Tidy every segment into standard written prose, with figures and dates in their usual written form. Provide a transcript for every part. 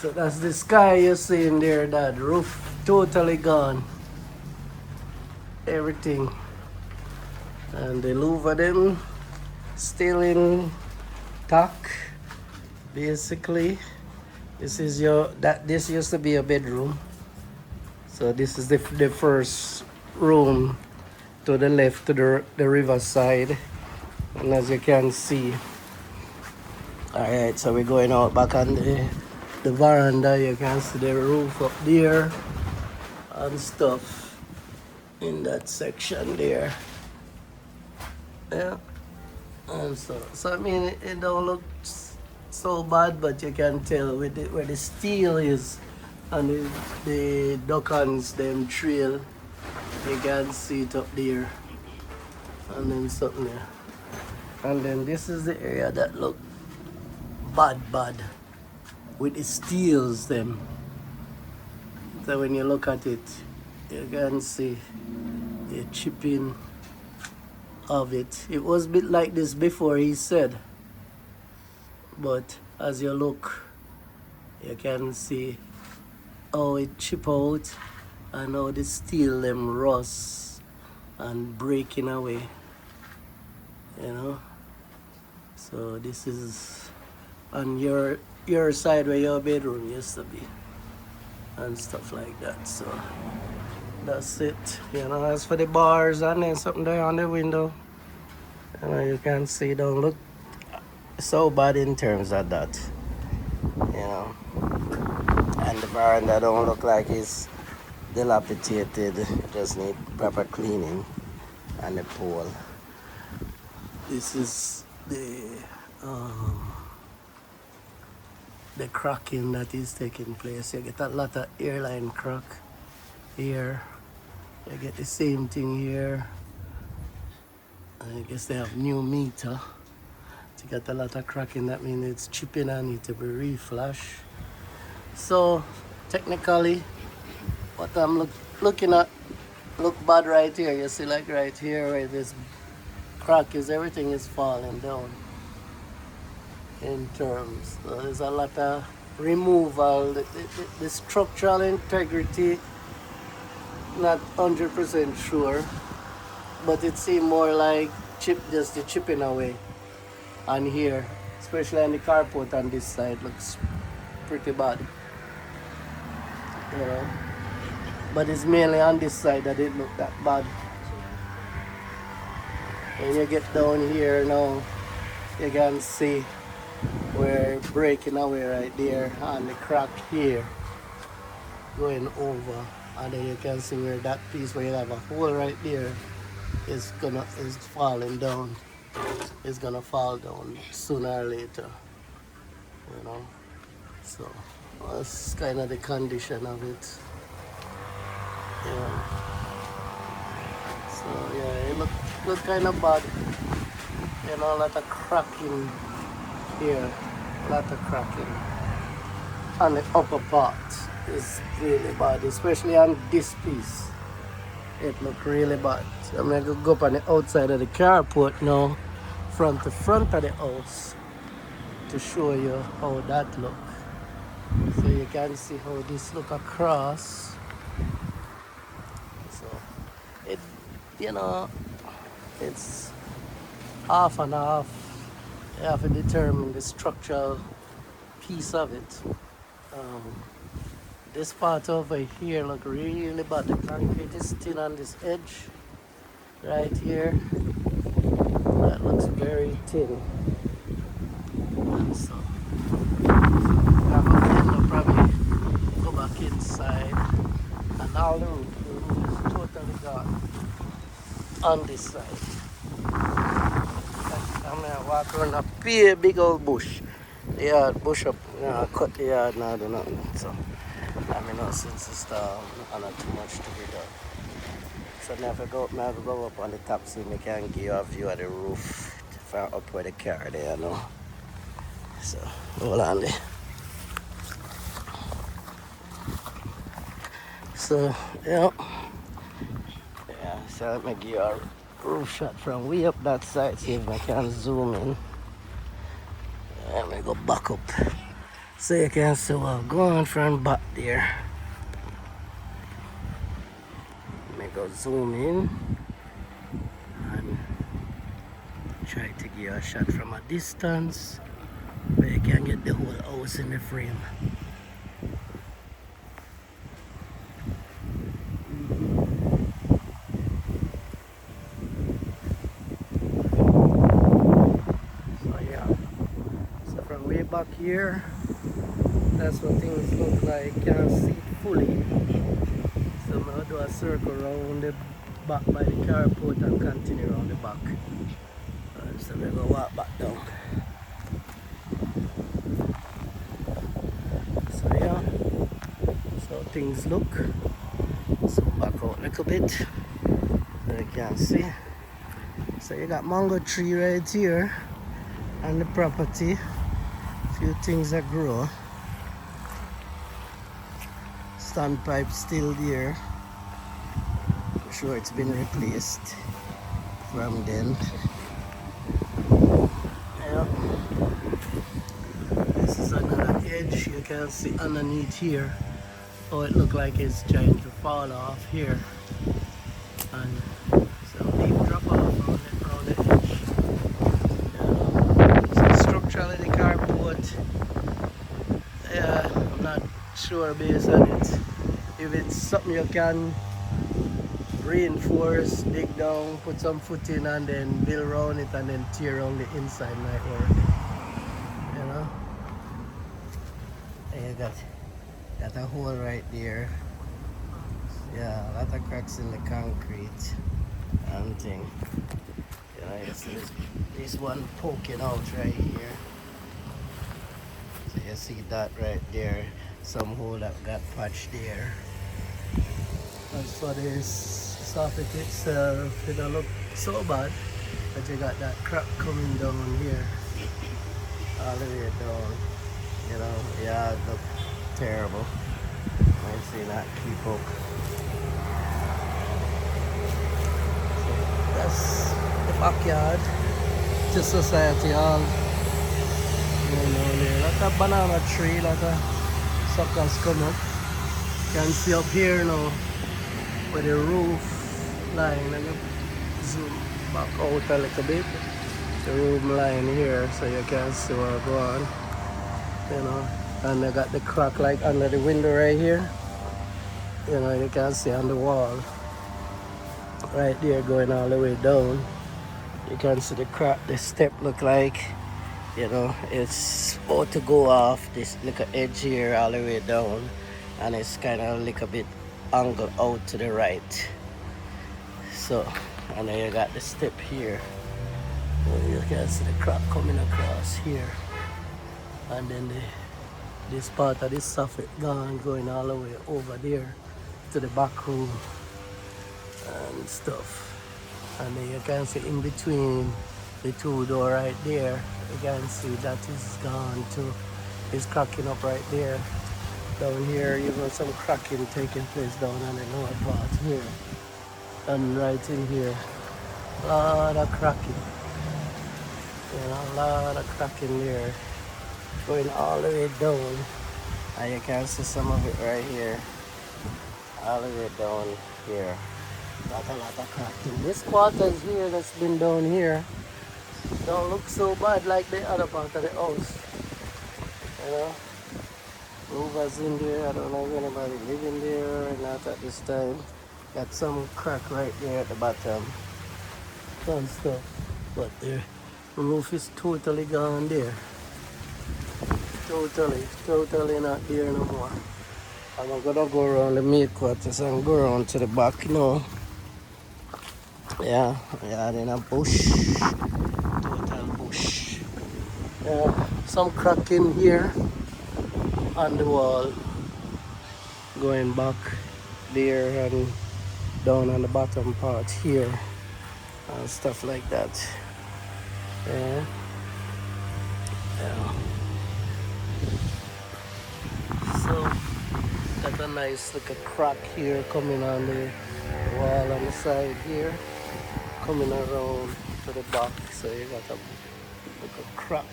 So that's the sky you're seeing there, that roof totally gone. Everything. And the louver them still intact. Basically, this is this used to be a bedroom. So this is the first room to the left to the river side. And as you can see, alright, so we're going out back on the veranda. You can see the roof up there and stuff in that section there. Yeah. And so I mean, it don't look so bad, but you can tell with where the steel is and the duckons them trail. You can see it up there, and then something there. And then this is the area that look bad with the steels them. So when you look at it, you can see the chipping of it. It was a bit like this before, he said, but as you look, you can see how it chip out and how the steel them rust and breaking away, you know. So this is on your side where your bedroom used to be and stuff like that. So that's it, you know. As for the bars and then something there on the window, you know, you can see don't look so bad in terms of that, you know. And the veranda don't look like it's dilapidated, just need proper cleaning. And the pole, this is the cracking that is taking place. You get a lot of airline crack here. You get the same thing here. I guess they have new meter. You get a lot of cracking, that means it's chipping and need to be reflash. So technically, what I'm looking at look bad right here. You see, like right here where this crack is, everything is falling down in terms. So there's a lot of removal. The structural integrity, not 100% sure, but it seems more like just the chipping away. And here, especially on the carport on this side, looks pretty bad, you know. But it's mainly on this side that it look that bad. When you get down here now, you can see we're breaking away right there and the crack here going over, and then you can see where that piece where you have a hole right there is falling down. It's gonna fall down sooner or later, you know. So that's kind of the condition of it. Yeah. So yeah, it look kind of bad. You know, a lot of cracking here, a lot of cracking. And the upper part is really bad, especially on this piece. It look really bad. So I'm gonna go up on the outside of the carport now, front to front of the house, to show you how that look. So you can see how this look across. So it, you know, it's half and half. You have to determine the structural piece of it. This part over here look really bad. The concrete is thin on this edge right here. That looks very thin. And so I'll probably go back inside, and all the roof is totally gone on this side. I'm gonna walk around a big old bush. The yard bush up, you know, cut the yard now, do nothing. So I mean, no sense to start, not too much to be done. So now if I go up on the top so I can give you a view of the roof from up where the car there, you know. So hold on there. So yeah, so let me give you a roof shot from way up that side, see if I can zoom in. Let me go back up So you can see what going from back there. Let me go zoom in and try to give you a shot from a distance where you can get the whole house in the frame. So yeah, so from way back here, that's what things look like. Can't see it fully. So I'm gonna do a circle around the back by the carport and continue around the back. So we're gonna walk back down. So yeah, so things look. So back out a little bit so you can see. So you got mango tree right here on the property. Few things that grow. Standpipe still there. I'm sure it's been replaced from then. Yeah. This is another edge. You can see underneath here. Oh, it looked like it's trying to fall off here. And so deep drop off on the edge. Yeah. So structurally the carport, yeah, I'm not sure based on it. If it's something you can reinforce, dig down, put some footing and then build around it and then tear around the inside might work. You know? And you got a hole right there. Yeah, a lot of cracks in the concrete and thing. You know, you see this one poking out right here. So you see that right there. Some hole that got patched there. As for this soffit itself, it don't look so bad, but you got that crack coming down here, all the way down. You know, yeah, it look terrible. I see that keep up. So that's the backyard, to society hall. You know, there, lot of banana tree, lot of suckers come up. You can see up here now where the roof line. Let me zoom back out a little bit. The roof line here, so you can see where I go on. You know, and I got the crack like under the window right here. You know, you can see on the wall right there going all the way down. You can see the crack. The step look like, you know, it's about to go off this little edge here all the way down, and it's kind of a little bit angled out to the right. So, and then you got the step here. You can see the crack coming across here, and then this part of this soffit gone, going all the way over there to the back room and stuff. And then you can see in between the two door right there, you can see that is gone too. It's cracking up right there. Down here you got some cracking taking place down on the lower part here. And right in here, a lot of cracking. You know, a lot of cracking there. Going all the way down. And you can see some of it right here. All the way down here. Got a lot of cracking. This quarters here that's been down here don't look so bad like the other part of the house. You know? Movers in there, I don't know if anybody living there or not at this time. Got some crack right there at the bottom. Some stuff. But the roof is totally gone there. Totally not there no more. I'm gonna go around the main quarters and go around to the back now. Yeah, then a bush. Total bush. Yeah, some crack in here on the wall. Going back there and down on the bottom part here. And stuff like that. Yeah. So got a nice little crack here coming on the wall on the side here, coming around to the back. So you got a little crack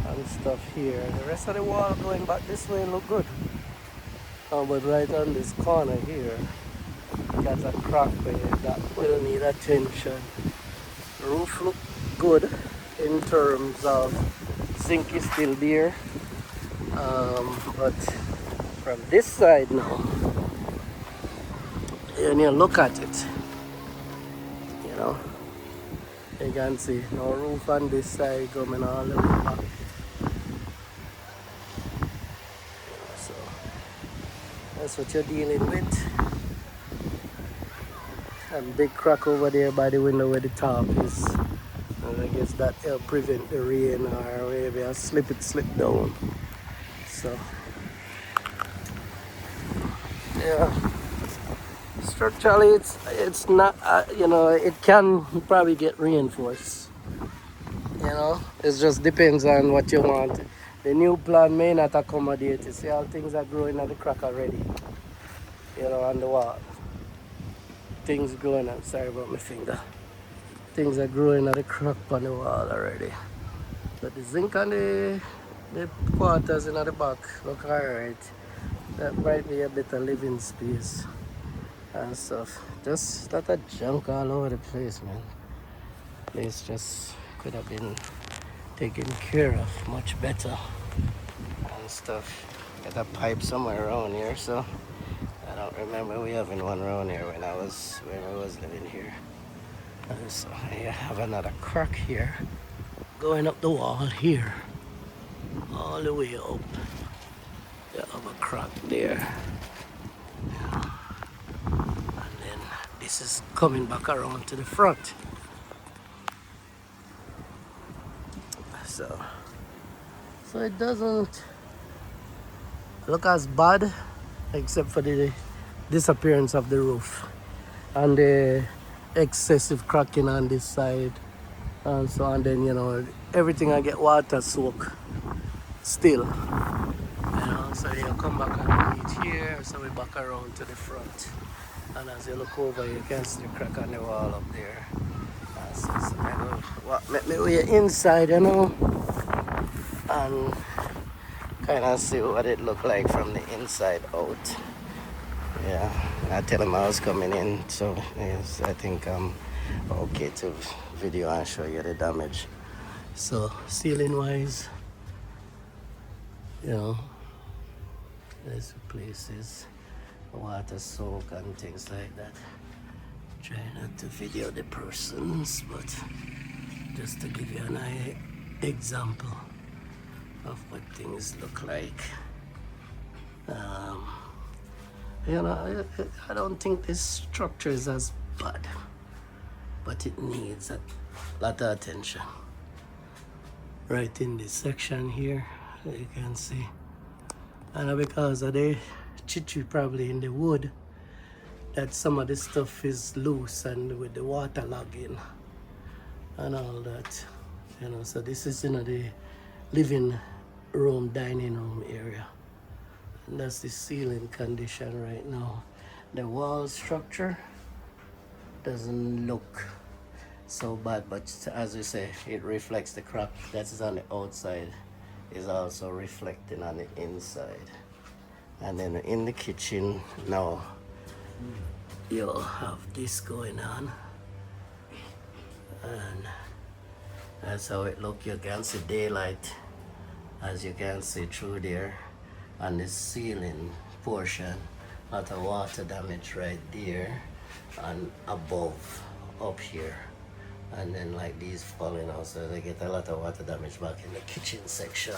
and stuff here. The rest of the wall going back this way look good. Oh, but right on this corner here, got a crack there that will need attention. Roof look good in terms of zinc is still there. But from this side now, when you look at it, you know, you can see no roof on this side coming all the way back. So that's what you're dealing with. And big crack over there by the window where the top is. And I guess that help prevent the rain or maybe a slip down. So yeah, structurally it's not you know, it can probably get reinforced. You know, it just depends on what you want. The new plan may not accommodate. You see how things are growing at the crack already. You know, on the wall. Things growing. I'm sorry about my finger. Things are growing at the crack on the wall already. But the zinc on the quarters in the back look alright. That might be a bit of living space and stuff. Just lot of junk all over the place, man. Place just could have been taken care of much better and stuff. Got a pipe somewhere around here, so I don't remember we having one around here when I was living here. And so I have another crack here going up the wall here, all the way up. You have a crack there. Yeah. And then this is coming back around to the front. So it doesn't look as bad except for the disappearance of the roof and the excessive cracking on this side and so on. Then, you know, everything I get water soak still. You know, so you come back and meet here, so we back around to the front. And as you look over, you can see the crack on the wall up there. So let me way inside, you know, and kind of see what it looked like from the inside out. Yeah, I tell him I was coming in, so yes, I think I'm okay to video and show you the damage. So ceiling wise, you know, there's places water soak and things like that. Try not to video the persons, but just to give you an example of what things look like. You know, I don't think this structure is as bad, but it needs a lot of attention. Right in this section here, you can see. And because of the chichi probably in the wood, that some of the stuff is loose and with the water logging and all that. You know, so this is, you know, the living room, dining room area. And that's the ceiling condition right now. The wall structure doesn't look so bad, but as you say, it reflects the crack that is on the outside is also reflecting on the inside. And then in the kitchen now, you'll have this going on, and that's how it looks. You can see daylight, as you can see through there, on the ceiling portion. Lot of water damage right there and above up here, and then like these falling out, so they get a lot of water damage back in the kitchen section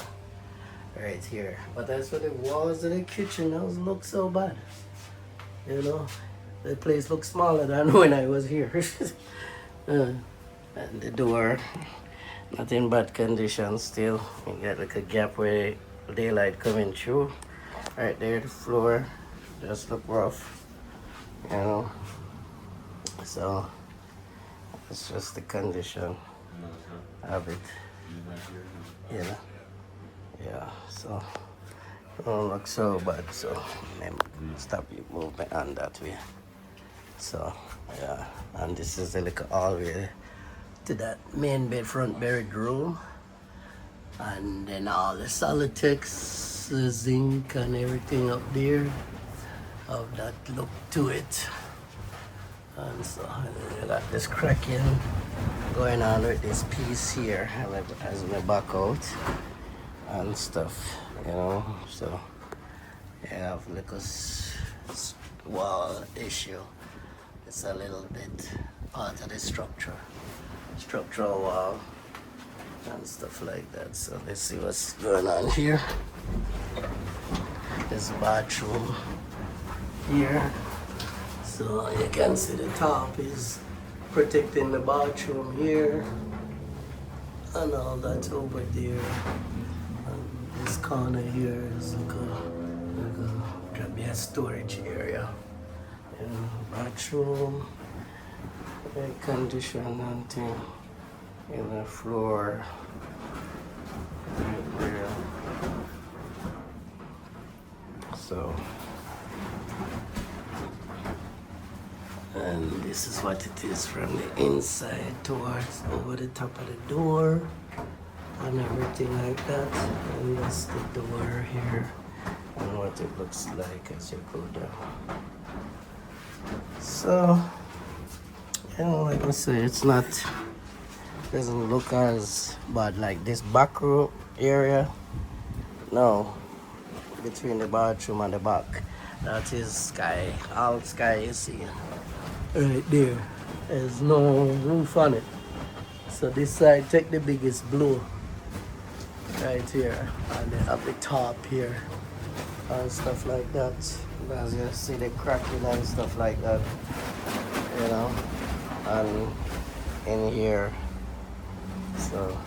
right here. But as for the walls of the kitchen, those look so bad, you know. The place looks smaller than when I was here. And the door, not in bad condition still. You got like a gap where daylight coming through. Right there, the floor just look rough, you know. So it's just the condition of it, you know. Yeah, so it don't look so bad. So let me stop you movement on that way. So yeah, and this is the little hallway to that main bed, front bedroom. And then all the Solitex, the zinc and everything up there of that look to it. And so I got this cracking going on with this piece here as we back out and stuff, you know. So I have like a wall issue. It's a little bit part of the structural wall and stuff like that. So let's see what's going on here. This bathroom here. So you can see the top is protecting the bathroom here and all that over there. And this corner here is like a storage area. And bathroom, air conditioning and thing in the floor right there. So, and this is what it is from the inside towards over the top of the door and everything like that. And that's the door here and what it looks like as you go down. So, you know, like I say, it's not, doesn't look as bad like this back room area. No, between the bathroom and the back. That is sky, all sky you see. Right there. There's no roof on it. So this side take the biggest blow. Right here. And then up the top here. And stuff like that. As you see the cracking and stuff like that. You know. And in here. So,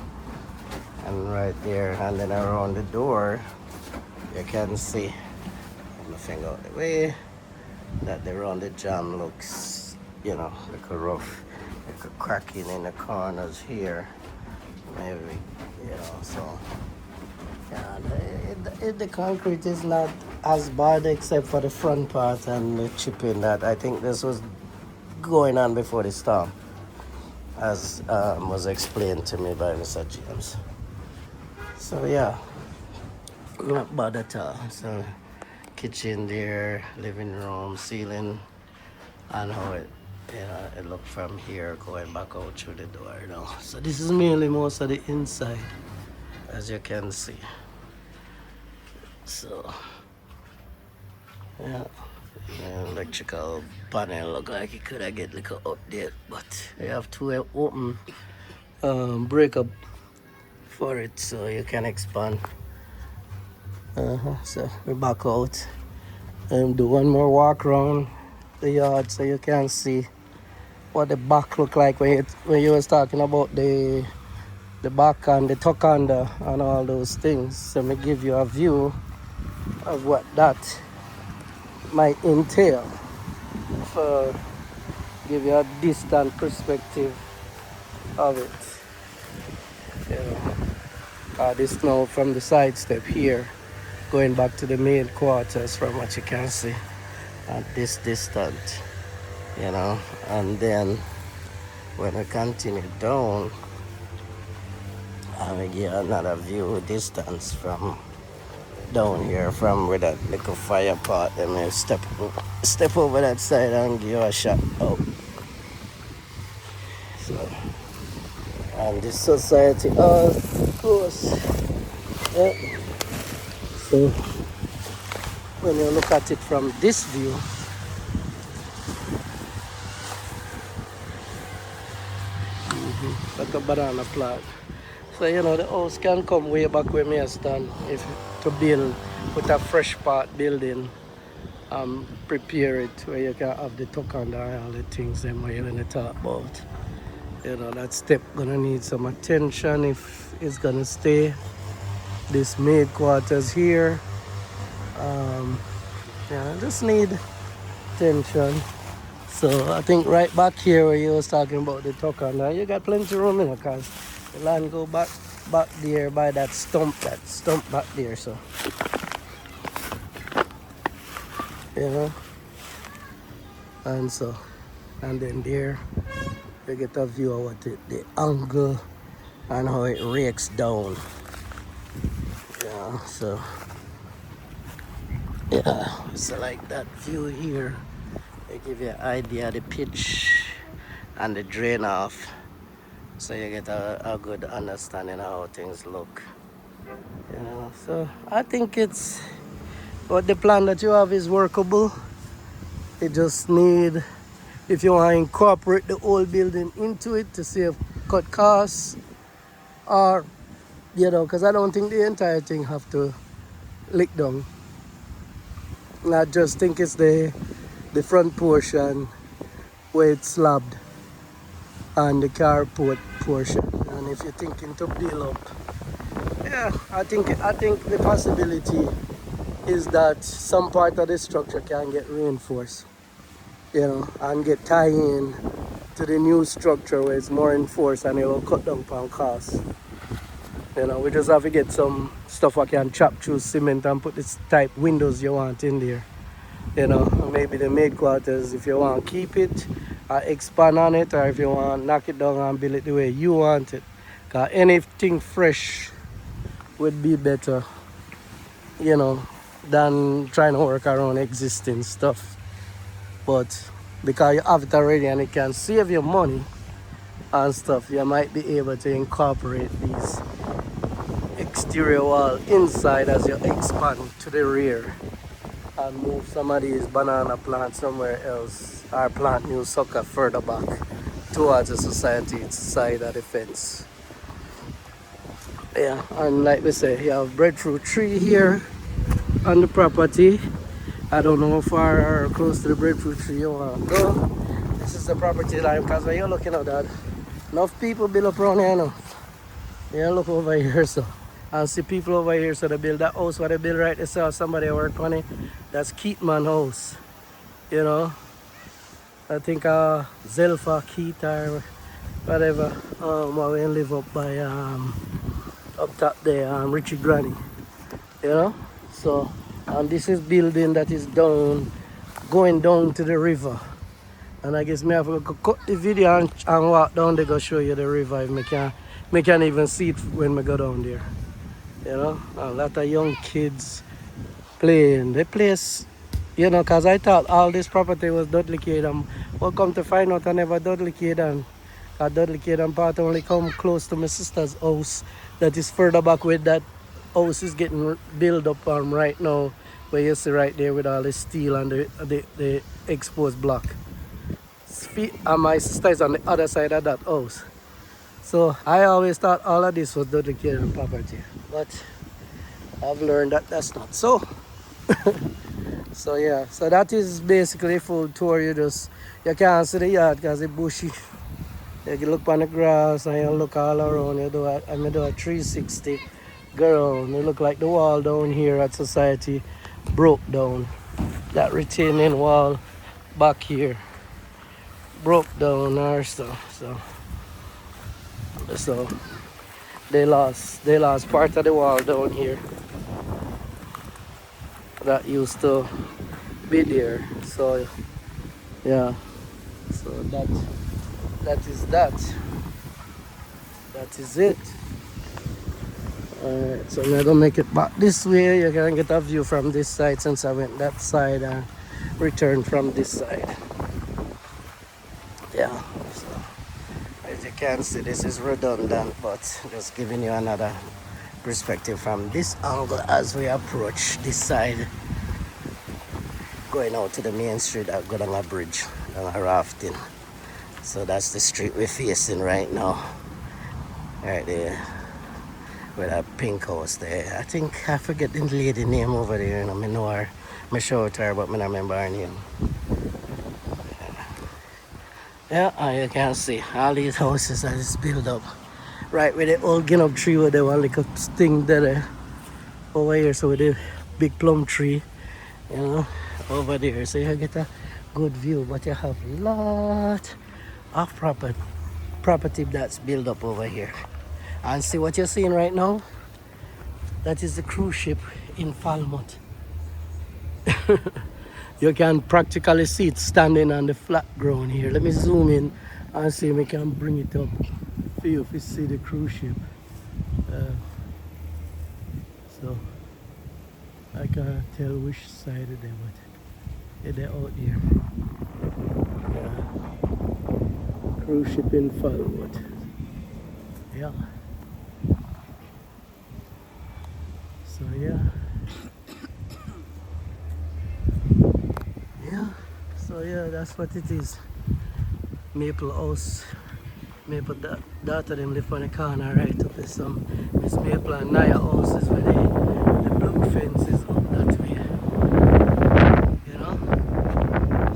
and right there. And then around the door, you can see, put my finger out the way, that the round the jam looks, you know, like a rough, like a cracking in the corners here, maybe, you know. So yeah, the concrete is not as bad except for the front part and the chipping that I think this was going on before the storm, as was explained to me by Mr. James. So yeah, not bad at all. So kitchen there, living room, ceiling, and how it, you know, it look from here going back out through the door, you know. So this is mainly most of the inside, as you can see. So yeah, the electrical panel look like it could have get like an update, but you have to open breakup for it so you can expand. So we're back out and do one more walk around the yard so you can see what the back look like when you was talking about the back and the tuck under and all those things. So me give you a view of what that might entail, for give you a distant perspective of it. You know, this now from the side step here, going back to the main quarters from what you can see at this distance, you know. And then when we continue down, I will give another view distance from down here, from where that little fire pot. Then we step over that side and give you a shot out. So, and this society, of course, yeah. So when you look at it from this view, like a banana plant. So you know the house can come way back where me stand if to build, put a fresh part building, prepare it where you can have the tuck under and all the things them where you're gonna talk about. You know, that step gonna need some attention if it's gonna stay. This maid quarters here, yeah, just need attention. So I think right back here where you was talking about the tuck under, you got plenty of room in it, cause the land go back there by that stump back there. So you know, and so, and then there you get a view of what the angle and how it rakes down So yeah, so like that view here, they give you an idea of the pitch and the drain off, so you get a good understanding of how things look. So I think it's what the plan that you have is workable. You just need, if you want to incorporate the whole building into it to save, cut costs, or because I don't think the entire thing have to lick down. I just think it's the front portion where it's slabbed and the carport portion. And if you're thinking to build up, yeah, I think the possibility is that some part of the structure can get reinforced, and get tie in to the new structure where it's more enforced and it will cut down on costs. We just have to get some stuff I can chop through cement and put this type windows you want in there. Maybe the maid quarters, if you want to keep it or expand on it, or if you want to knock it down and build it the way you want it. Because anything fresh would be better, than trying to work around existing stuff. But because you have it already and it can save you money and stuff, you might be able to incorporate these exterior wall inside as you expand to the rear and move some of these banana plants somewhere else, or plant new sucker further back towards the society side of the fence. Yeah, and like we say, you have breadfruit tree here on the property. I don't know how far or close to the breadfruit tree you want to go. This is the property line, because when you're looking at that, enough people build up around here now. Yeah, look over here, so. And see people over here, so they build that house, what they build right there, so somebody work on it. That's Keatman house, I think Zelfa Keat or whatever, we live up by up top there, Richie Granny, so, and this is building that is going down to the river. And I guess me have to go cut the video and walk down there, go show you the river if me can even see it when we go down there. A lot of young kids playing. The place, because I thought all this property was Dudley Caden. Well, come to find out I never Dudley Caden. Dudley Caden part only come close to my sister's house that is further back where that house is getting built up right now, where you see right there with all the steel and the exposed block. And my sister is on the other side of that house. So I always thought all of this was Dudley Caden property, but I've learned that that's not so. So yeah, so that is basically a full tour. You can't see the yard because it's bushy. You can look on the grass and you look all around. You do a 360 go around. You look like the wall down here at Society broke down. That retaining wall back here broke down or stuff. So they lost part of the wall down here that used to be there. So yeah, so that is it. Alright, so now to make it back this way, you can get a view from this side, since I went that side and returned from this side. Yeah, so as you can see, this is redundant, but just giving you another perspective from this angle as we approach this side, going out to the main street at Godanga Bridge and rafting. So that's the street we're facing right now, right there with that pink house there. I think I forget the lady name over there, I know her, I showed her, but I don't remember her name. Yeah, and you can see all these houses that is built up right with the old guinea tree with the one little thing there over here. So with the big plum tree, over there, so you get a good view. But you have a lot of property that's built up over here. And see what you're seeing right now? That is the cruise ship in Falmouth. You can practically see it standing on the flat ground here. Let me zoom in and see if we can bring it up for you if you see the cruise ship. So I can't tell which side of them, but yeah, they're out there. Yeah. Cruise ship in Falwood. Yeah. So yeah. Yeah. So yeah, that's what it is. Maple house. Maple daughter them live on the corner right up there. Some Miss Maple and Naya houses where the blue fence is up that way. You know?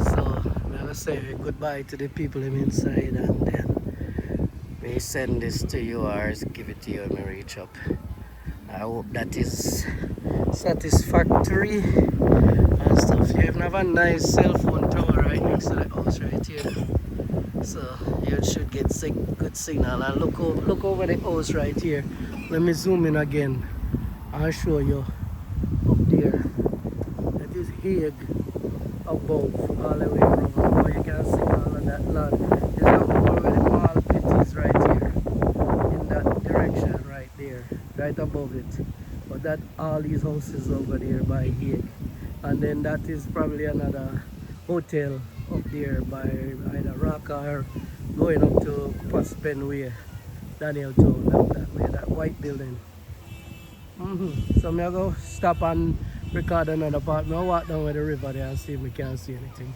So I'm gonna say goodbye to the people them inside and then we send this to you or give it to you when we reach up. I hope that is satisfactory and stuff. You even have a nice cell phone tower right next to the house right here. So you should get good signal and look over the house right here. Let me zoom in again. I'll show you up there. That is Hague above all the way around. Now you can see all of that land. There's a hole where the mall pit is right here. In that direction right there. Right above it. But that all these houses over there by Hague. And then that is probably another hotel up there by either Rock or going up to Paspen way, Daniel Town, that way, that white building. So I'm gonna go stop and record another part. I'll walk down with the river there and see if we can see anything.